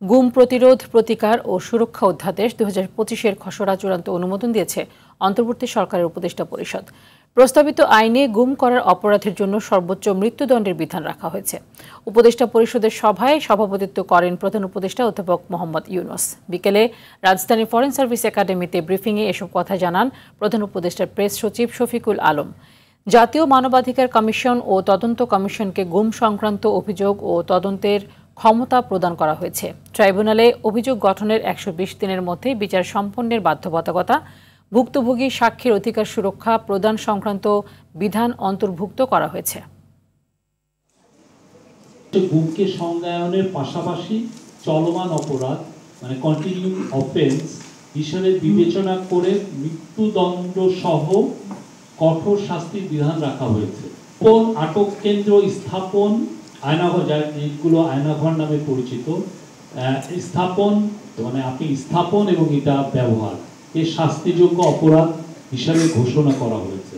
গুম প্রতিরোধ, প্রতিকার ও সুরক্ষা অধ্যাদেশ 2025-এর খসড়া চূড়ান্ত অনুমোদন দিয়েছে অন্তর্বর্তী সরকারের উপদেষ্টা পরিষদ। প্রস্তাবিত আইনে গুম করার অপরাধের জন্য সর্বোচ্চ মৃত্যুদণ্ডের বিধান রাখা হয়েছে। উপদেষ্টা পরিষদের সভায় সভাপতিত্ব করেন প্রধান উপদেষ্টা অধ্যাপক মোহাম্মদ ইউনুস। বিকেলে রাজধানীর ফরেন সার্ভিস একাডেমিতে ব্রিফিংয়ে এসব কথা জানান প্রধান উপদেষ্টার প্রেস সচিব শফিকুল আলম। জাতীয় মানবাধিকার কমিশন ও তদন্ত কমিশনকে গুম সংক্রান্ত অভিযোগ ও তদন্তের ক্ষমতা প্রদান করা হয়েছে। ট্রাইব্যুনালে অভিযোগ গঠনের 120 দিনের মধ্যে বিচার সম্পন্নের বাধ্যবাধকতা, ভুক্তভোগী সাক্ষীর অধিকার সুরক্ষা প্রদান সংক্রান্ত বিধান অন্তর্ভুক্ত করা হয়েছে। গুমকে সংজ্ঞায়নের পাশাপাশি চলমান অপরাধ মানে কন্টিনিউ অফেন্স হিসেবে বিবেচনা করে মৃত্যুদণ্ড সহ কঠোর শাস্তির বিধান রাখা হয়েছে। কোন আটক কেন্দ্র স্থাপন, আয়নাঘর, যেগুলো আয়নাঘর নামে পরিচিত, স্থাপন মানে আপনি স্থাপন এবং এটা ব্যবহার এর শাস্তিযোগ্য অপরাধ হিসাবে ঘোষণা করা হয়েছে।